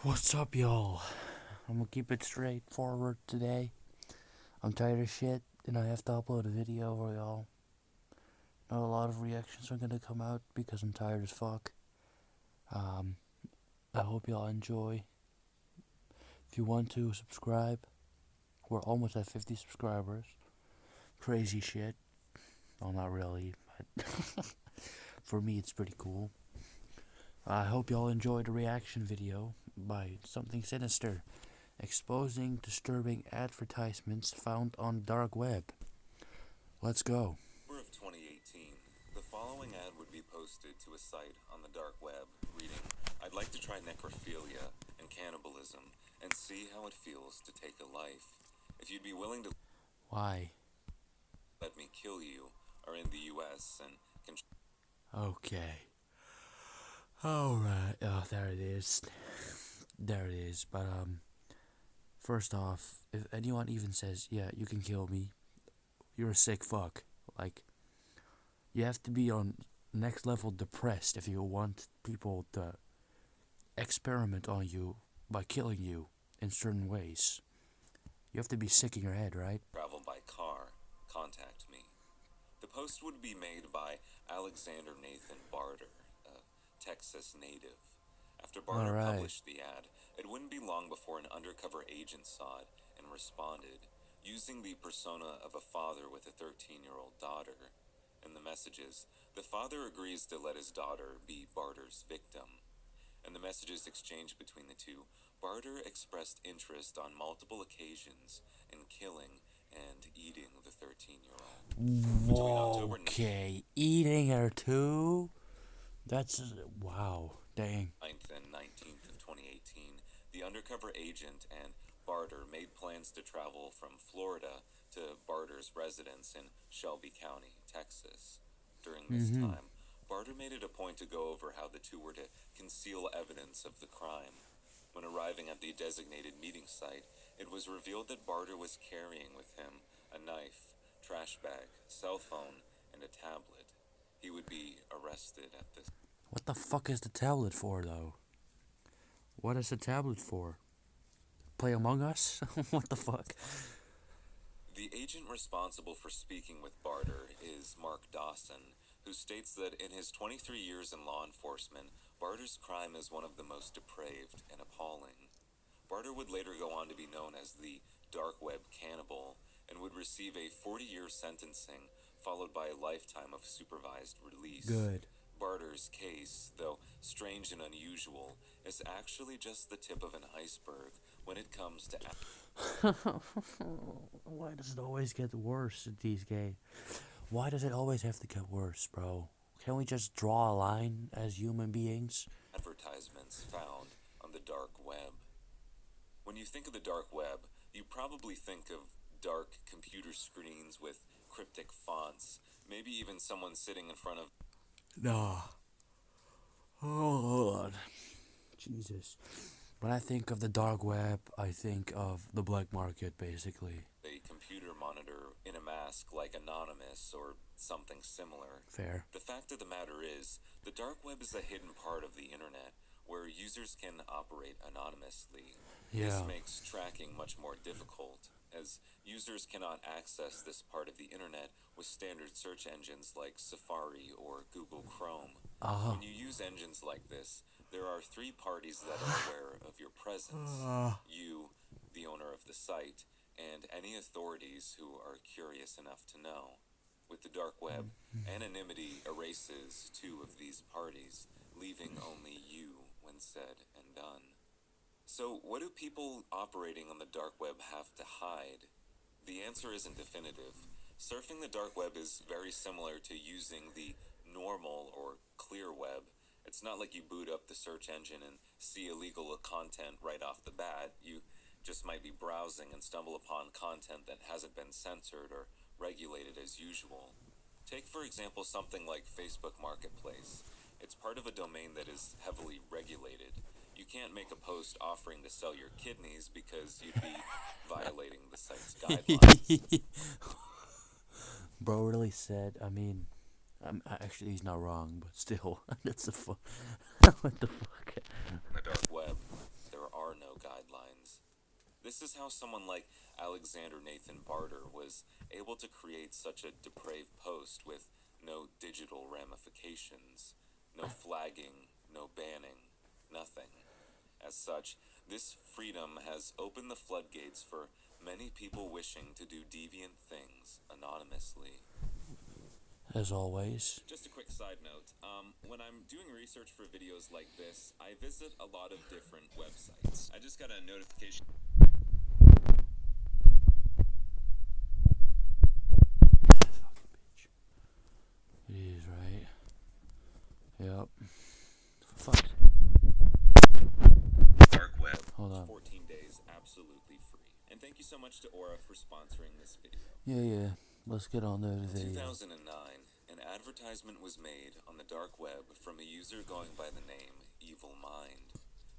What's up, y'all? I'm gonna keep it straightforward today. I'm tired of shit, and I have to upload a video for y'all. Not a lot of reactions are gonna come out because I'm tired as fuck. Um, I hope y'all enjoy. If you want to subscribe, we're almost at 50 subscribers. Crazy shit. Well, not really, but for me, it's pretty cool. I hope y'all enjoyed the reaction video by Something Sinister, exposing disturbing advertisements found on dark web. Let's go. Of 2018, the following ad would be posted to a site on the dark web reading, "I'd like to try necrophilia and cannibalism and see how it feels to take a life. If you'd be willing to Why? let me kill you," are in the US and can. Okay. Alright. Oh, there it is. There it is. But, first off, if anyone even says, yeah, you can kill me, you're a sick fuck. Like, you have to be on next level depressed if you want people to experiment on you by killing you in certain ways. You have to be sick in your head, right? Travel by car, contact me. The post would be made by Alexander Nathan Barter, a Texas native. After Barter published the ad, it wouldn't be long before an undercover agent saw it and responded, using the persona of a father with a 13-year-old daughter. In the messages, the father agrees to let his daughter be Barter's victim. In the messages exchanged between the two, Barter expressed interest on multiple occasions in killing and eating the 13-year-old. Okay, eating her too? That's, wow, dang. 9th and 19th of 2018, the undercover agent and Barter made plans to travel from Florida to Barter's residence in Shelby County, Texas. During this time, Barter made it a point to go over how the two were to conceal evidence of the crime. When arriving at the designated meeting site, it was revealed that Barter was carrying with him a knife, trash bag, cell phone, and a tablet. He would be arrested at this. What the fuck is the tablet for, though? What is the tablet for? Play Among Us? What the fuck? The agent responsible for speaking with Barter is Mark Dawson, who states that in his 23 years in law enforcement, Barter's crime is one of the most depraved and appalling. Barter would later go on to be known as the dark web cannibal and would receive a 40-year sentencing followed by a lifetime of supervised release. Good. Barter's case, though strange and unusual, is actually just the tip of an iceberg when it comes to. Why does it always get worse these days? Why does it always have to get worse, bro? Can't we just draw a line as human beings? Advertisements found on the dark web. When you think of the dark web, you probably think of dark computer screens with cryptic fonts, maybe even someone sitting in front of. Nah. Oh, hold on. Jesus. When I think of the dark web, I think of the black market, basically. A computer monitor in a mask like Anonymous or something similar. Fair. The fact of the matter is, the dark web is a hidden part of the internet where users can operate anonymously. Yeah. This makes tracking much more difficult, as users cannot access this part of the internet with standard search engines like Safari or Google Chrome. When you use engines like this, there are three parties that are aware of your presence. You, the owner of the site, and any authorities who are curious enough to know. With the dark web, anonymity erases two of these parties, leaving only you when said and done. So, what do people operating on the dark web have to hide? The answer isn't definitive. Surfing the dark web is very similar to using the normal or clear web. It's not like you boot up the search engine and see illegal content right off the bat. You just might be browsing and stumble upon content that hasn't been censored or regulated as usual. Take, for example, something like Facebook Marketplace. It's part of a domain that is heavily regulated. You can't make a post offering to sell your kidneys because you'd be violating the site's guidelines. Bro really said, I mean, actually he's not wrong, but still, that's the fuck. What the fuck? On the dark web, there This is how someone like Alexander Nathan Barter was able to create such a depraved post with no digital ramifications, no flagging, no banning, nothing. As such, this freedom has opened the floodgates for many people wishing to do deviant things anonymously. As always. Just a quick side note, when I'm doing research for videos like this, I visit a lot of different websites. I just got a notification. Fucking bitch. It is, right? Yep. Fuck. Dark web. Hold on. 14 days absolutely free. And thank you so much to Aura for sponsoring this video. Yeah. Let's get on to the In video. 2009, an advertisement was made on the dark web from a user going by the name Evil Mind.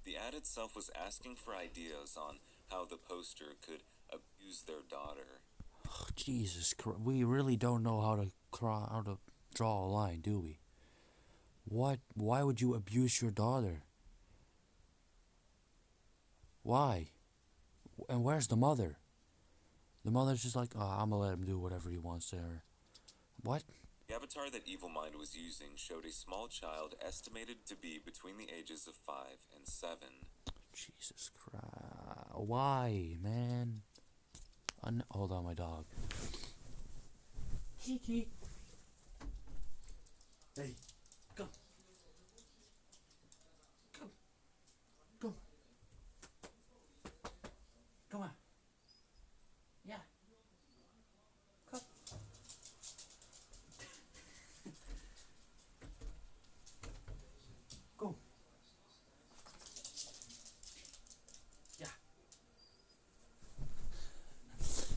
The ad itself was asking for ideas on how the poster could abuse their daughter. Oh, Jesus Christ. We really don't know how to draw a line, do we? What? Why would you abuse your daughter? Why? And where's the mother? The mother's just like, oh, I'm gonna let him do whatever he wants there. What? The avatar that Evil Mind was using showed a small child estimated to be between the ages of 5 and 7. Jesus Christ. Why, man? Hold on, my dog. Kiki. Hey, come. Come. Come on. Yeah. Come. Go. Yeah.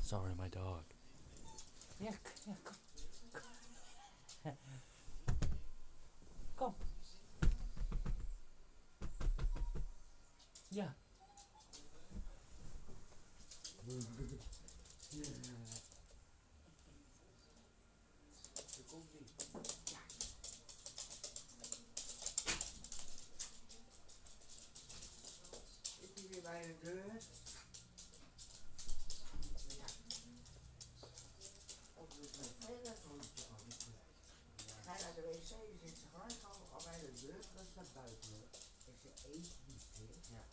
Sorry, my dog. Yeah, come. Come. Yeah. Ga naar de wc, zit ze gelijk al bij de deur, dat is naar buiten. Ik zeg, eet niet, hè? Ja.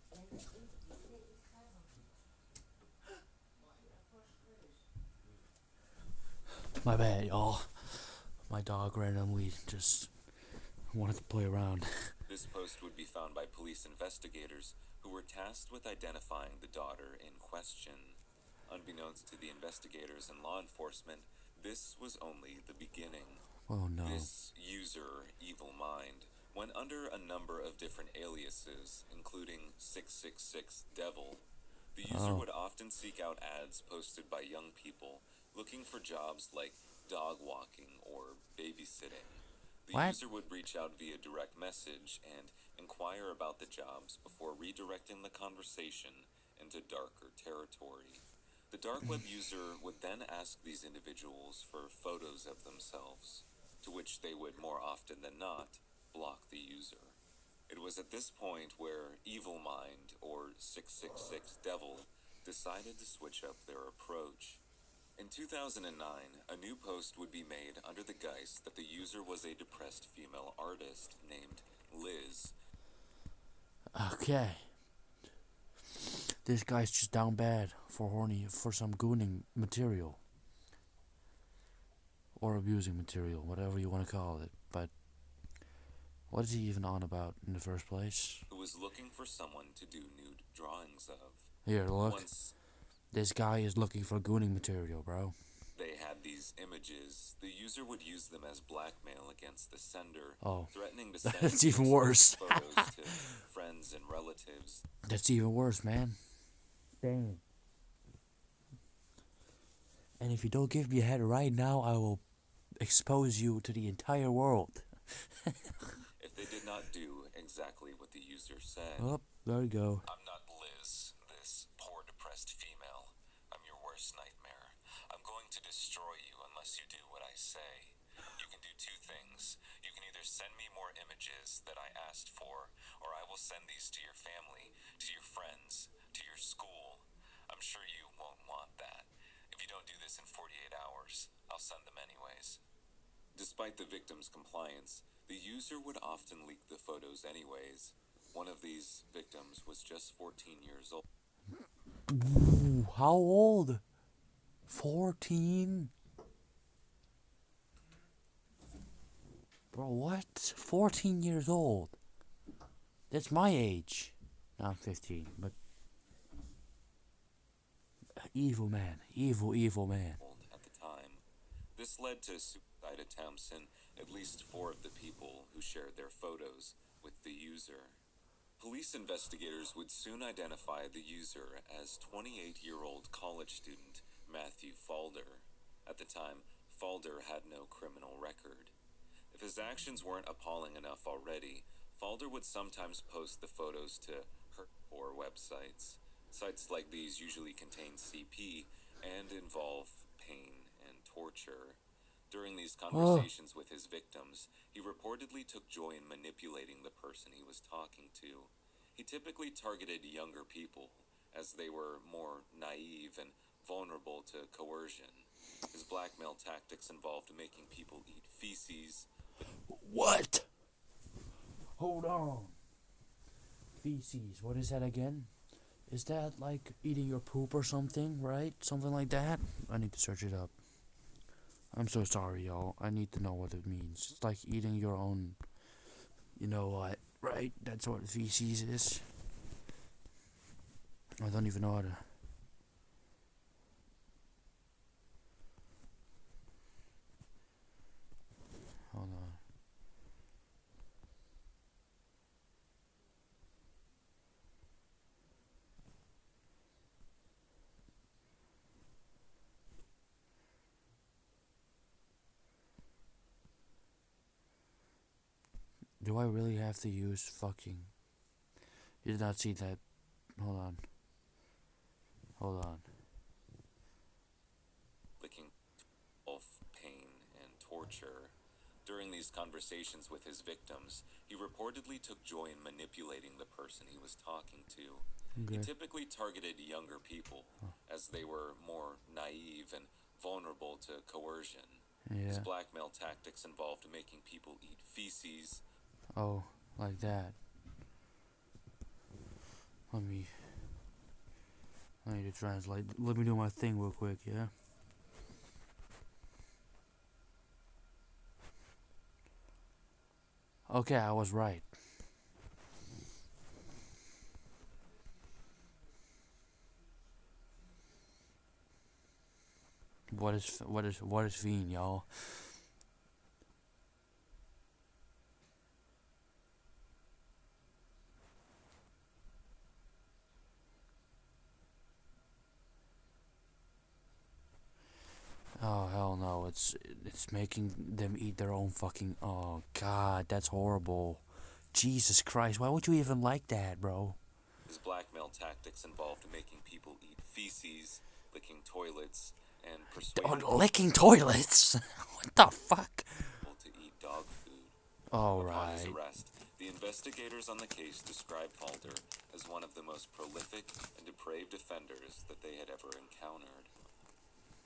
En ik ga nog niet. My bad, y'all. My dog randomly just wanted to play around. This post would be found by police investigators who were tasked with identifying the daughter in question. Unbeknownst to the investigators and law enforcement, this was only the beginning. Oh no. This user, Evil Mind, went under a number of different aliases, including 666 Devil. The user would often seek out ads posted by young people looking for jobs like dog walking or babysitting. The What? user would reach out via direct message and inquire about the jobs before redirecting the conversation into darker territory. The dark web user would then ask these individuals for photos of themselves, to which they would more often than not block the user. It was at this point where Evil Mind, or 666 Devil, decided to switch up their approach. In 2009, a new post would be made under the guise that the user was a depressed female artist named Liz. Okay. This guy's just down bad for some gooning material. Or abusing material, whatever you want to call it. But what is he even on about in the first place? Who was looking for someone to do nude drawings of. Here, look. Once This guy is looking for gooning material, bro. they had these images, the user would use them as blackmail against the sender, Oh. threatening to send That's these even worse. photos to friends and relatives. That's even worse, man. Damn. And if you don't give me a head right now, I will expose you to the entire world. If they did not do exactly what the user said. Oh, there you go. I'm not Liz, this poor depressed female. I'm your worst nightmare. I'm going to destroy you unless you do what I say. You can do two things. You can either send me more images that I asked for, or I will send these to your family, to your friends, to your school. I'm sure you won't want that. If you don't do this in 48 hours, I'll send them anyways. Despite the victim's compliance, the user would often leak the photos anyways. One of these victims was just 14 years old. Ooh, how old? 14? Bro, what? 14 years old. That's my age. No, I'm 15, but... Evil man. Evil man. At the time. This led to suicide attempts in at least 4 of the people who shared their photos with the user. Police investigators would soon identify the user as 28-year-old college student Matthew Falder. At the time, Falder had no criminal record. If his actions weren't appalling enough already, Falder would sometimes post the photos to hardcore websites. Sites like these usually contain CP and involve pain and torture. During these conversations with his victims, he reportedly took joy in manipulating the person he was talking to. He typically targeted younger people, as they were more naive and vulnerable to coercion. His blackmail tactics involved making people eat feces. What? Hold on. Feces, what is that again? Is that like eating your poop or something, right? Something like that? I need to search it up. I'm so sorry, y'all. I need to know what it means. It's like eating your own... You know what, right? That's what feces is. I don't even know how to... Hold on. Do I really have to use fucking... You did not see that. Hold on. Licking of pain and torture. During these conversations with his victims, he reportedly took joy in manipulating the person he was talking to. Okay. He typically targeted younger people, as they were more naive and vulnerable to coercion. His Yeah. blackmail tactics involved making people eat feces. Oh, like that. I need to translate. Let me do my thing real quick, yeah? Okay, I was right. What is fiend, y'all? Oh hell no! It's making them eat their own fucking. Oh god, that's horrible. Jesus Christ, why would you even like that, bro? His blackmail tactics involved making people eat feces, licking toilets, and persuading people Licking toilets. What the fuck? to eat dog food. All Upon his right. arrest, the investigators on the case described Falder as one of the most prolific and depraved offenders that they had ever encountered.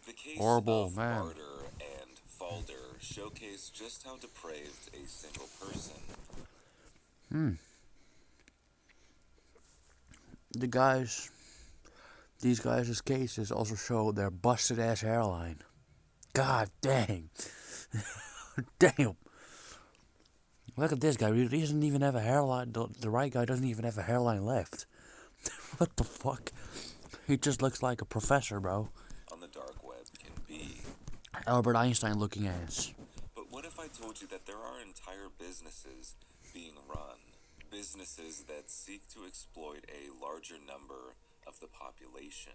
The case Horrible, of man. Barter and Falder showcased just how depraved a single person. These guys' cases also show their busted ass hairline. God dang. Damn. Look at this guy. He doesn't even have a hairline. The right guy doesn't even have a hairline left. What the fuck? He just looks like a professor, bro. On the dark web can be. Albert Einstein looking ass. But what if I told you that there are entire businesses being run? Businesses that seek to exploit a larger number of the population.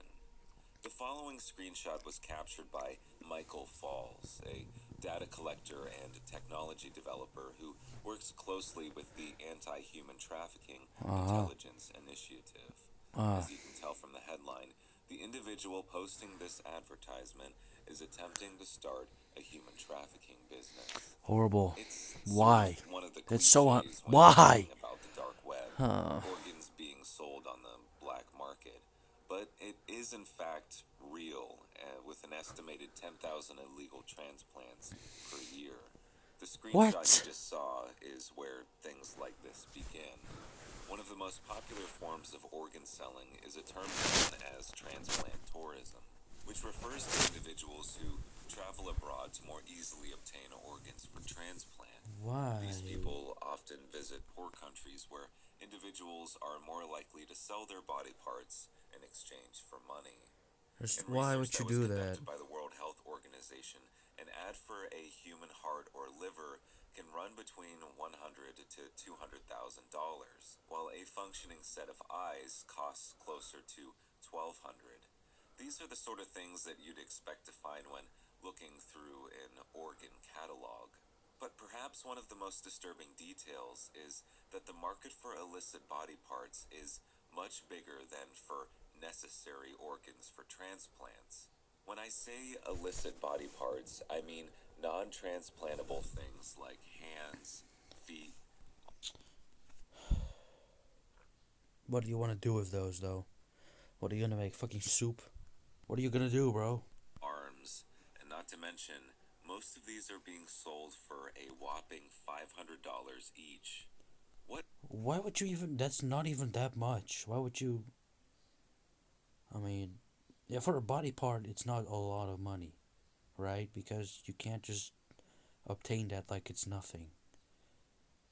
The following screenshot was captured by Michael Falls, a data collector and technology developer who works closely with the Anti-Human Trafficking Intelligence Initiative. As you can tell from the headline, the individual posting this advertisement is attempting to start a human trafficking business. Horrible. It's Why? sort of one of the It's so cliches when why? talking about the dark web, organs being sold on the black market. but it is in fact real, with an estimated 10,000 illegal transplants per year. The screenshot you What? just saw is where things like this begin. One of the most popular forms of organ selling is a term known as transplant tourism, which refers to individuals who travel abroad to more easily obtain organs for transplant. Why? These people often visit poor countries where individuals are more likely to sell their body parts in exchange for money. In Why research would you that was do that? conducted by the World Health Organization, an ad for a human heart or liver can run between $100,000 to $200,000, while a functioning set of eyes costs closer to $1,200. These are the sort of things that you'd expect to find when looking through an organ catalog. But perhaps one of the most disturbing details is that the market for illicit body parts is much bigger than for necessary organs for transplants. When I say illicit body parts, I mean non-transplantable things like hands, feet. What do you want to do with those, though? What are you gonna make? Fucking soup? What are you gonna do, bro? Arms, and not to mention, most of these are being sold for a whopping $500 each. What? Why would you even? That's not even that much. Why would you? I mean, yeah, for a body part, it's not a lot of money, right? Because you can't just obtain that like it's nothing.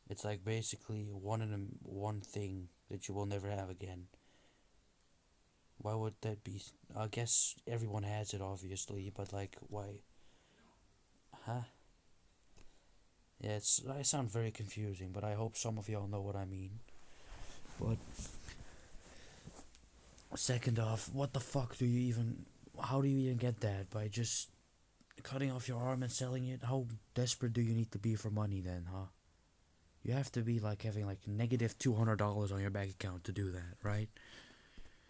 It's like basically one thing that you will never have again. Why would that be? I guess everyone has it, obviously, but like, why? Huh? Yeah, I sound very confusing, but I hope some of y'all know what I mean. But second off, what the fuck do you even? How do you even get that? By just cutting off your arm and selling it? How desperate do you need to be for money then, huh? You have to be like having like negative $200 on your bank account to do that, right?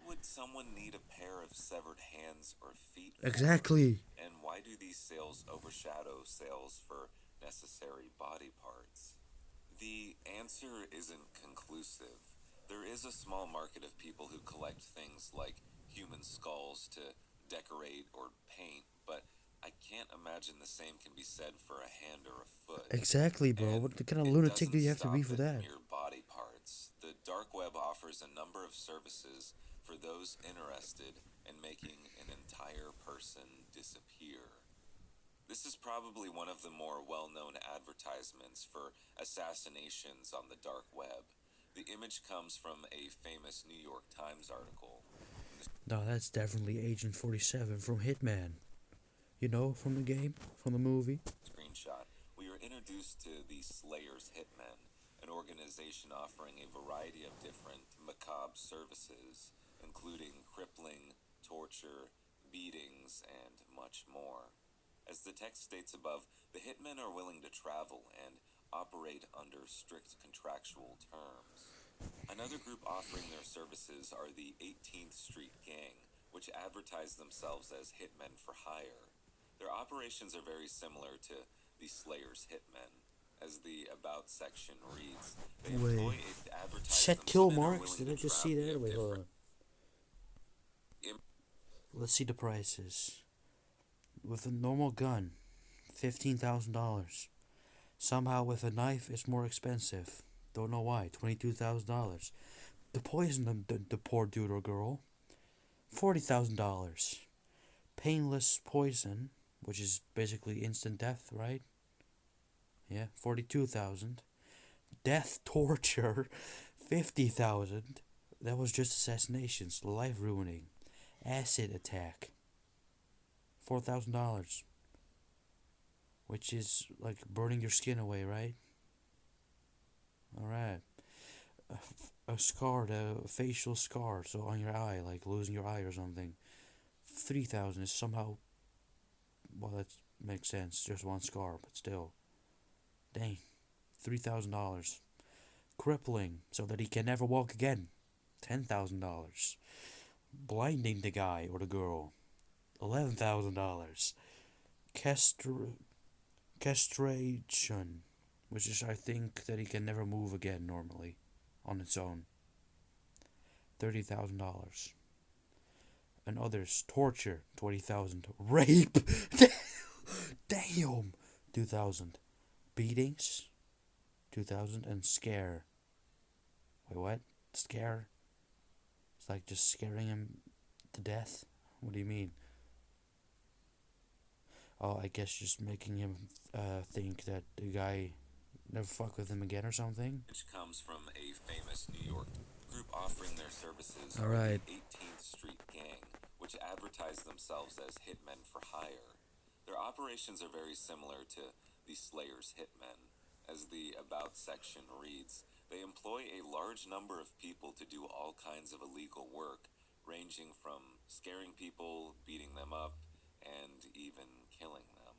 Would someone need a pair of severed hands or feet for? Exactly. And why do these sales overshadow sales for necessary body parts? The answer isn't conclusive. There is a small market of people who collect things like human skulls to decorate or paint, but I can't imagine the same can be said for a hand or a foot. Exactly, bro. And What kind of it lunatic do doesn't you have to be stop for at that? mere body parts. The dark web offers a number of services for those interested in making an entire person disappear. This is probably one of the more well-known advertisements for assassinations on the dark web. The image comes from a famous New York Times article. No, that's definitely Agent 47 from Hitman. You know, from the game, from the movie. Screenshot, we are introduced to the Slayers Hitmen, an organization offering a variety of different macabre services, including crippling, torture, beatings, and much more. As the text states above, the hitmen are willing to travel and operate under strict contractual terms. Another group offering their services are the 18th Street Gang, which advertise themselves as hitmen for hire. Their operations are very similar to the Slayers hitmen. As the About section reads, they employ Wait. a advertise Set them kill men are marks? willing Did I to just see travel that? Wait, hold different. on. Let's see the prices. With a normal gun, $15,000. Somehow with a knife, it's more expensive. Don't know why. $22,000. To poison the poor dude or girl, $40,000. Painless poison, which is basically instant death, right? Yeah, 42,000. Death torture, 50,000. That was just assassinations, life ruining. Acid attack, $4,000. Which is like burning your skin away, right? Alright. A scar, a facial scar, so on your eye, like losing your eye or something. 3,000 is somehow. Well, that makes sense. Just one scar, but still. Dang. $3,000. Crippling, so that he can never walk again. $10,000. Blinding the guy or the girl. $11,000. Castration, which is, I think, that he can never move again normally, on its own. $30,000. and others. Torture, 20,000. Rape, damn, 2,000. Beatings, 2,000. And scare. Wait, what? Scare? It's like just scaring him to death? What do you mean? Oh, I guess just making him think that the guy never fuck with him again or something. Which comes from a famous New York group offering their services. All right. The 18th Street Gang, which advertise themselves as hitmen for hire. Their operations are very similar to the Slayer's hitmen. As the About section reads, they employ a large number of people to do all kinds of illegal work, ranging from scaring people, beating them up, and even killing them.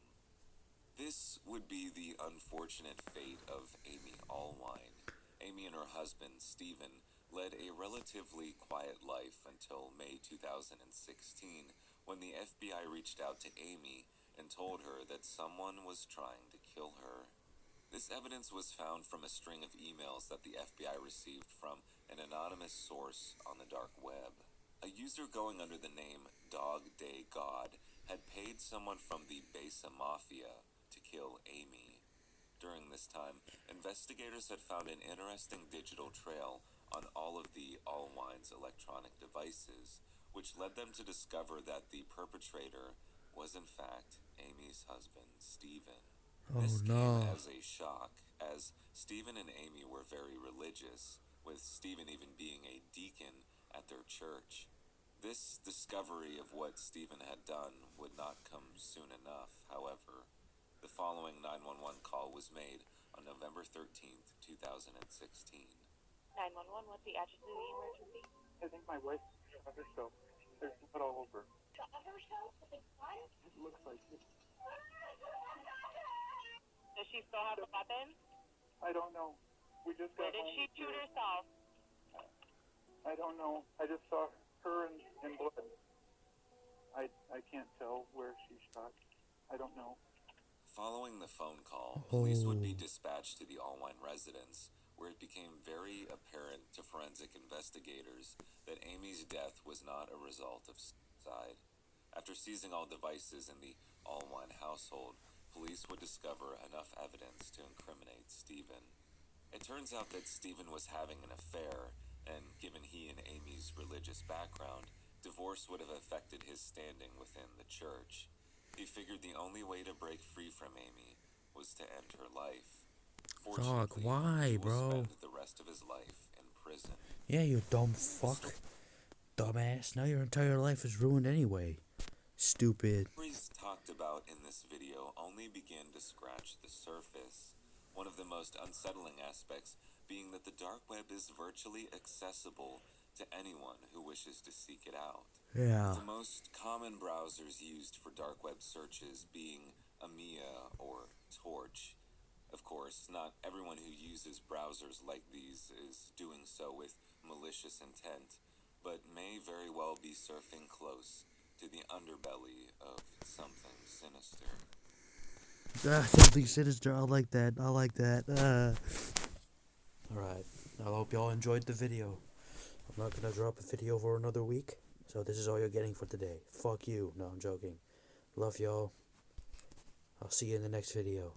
This would be the unfortunate fate of Amy Allwine. Amy and her husband, Stephen, led a relatively quiet life until May 2016, when the FBI reached out to Amy and told her that someone was trying to kill her. This evidence was found from a string of emails that the FBI received from an anonymous source on the dark web. A user going under the name Dog Day God had paid someone from the Besa Mafia to kill Amy. During this time, investigators had found an interesting digital trail on all of the Allwine's electronic devices, which led them to discover that the perpetrator was in fact Amy's husband, Stephen. This came as a shock, as Stephen and Amy were very religious, with Stephen even being a deacon at their church. This discovery of what Stephen had done would not come soon enough, however. The following 911 call was made on November 13th, 2016. 911, what's the address of the emergency? I think my wife shot herself. There's blood all over. Shot herself? Like what? It looks like it. Does she still have a weapon? I don't know. We just Where got did home. she shoot herself? I don't know. I just saw her in blood. I can't tell where she shot. I don't know. Following the phone call, police would be dispatched to the Allwine residence, where it became very apparent to forensic investigators that Amy's death was not a result of suicide. After seizing all devices in the Allwine household, police would discover enough evidence to incriminate Stephen. It turns out that Stephen was having an affair, and given he and Amy's religious background, divorce would have affected his standing within the church. He figured the only way to break free from Amy was to end her life. Fortunately, why, he will bro? spend the rest of his life in prison. Yeah, you dumb fuck. Dumbass. Now your entire life is ruined anyway. Stupid. Stories talked about in this video only begin to scratch the surface. One of the most unsettling aspects being that the dark web is virtually accessible to anyone who wishes to seek it out. Yeah. The most common browsers used for dark web searches being AMIA or Torch. Of course, not everyone who uses browsers like these is doing so with malicious intent, but may very well be surfing close to the underbelly of something sinister. Something sinister. I like that. Alright. I hope y'all enjoyed the video. I'm not gonna drop a video for another week. So this is all you're getting for today. Fuck you. No, I'm joking. Love y'all. I'll see you in the next video.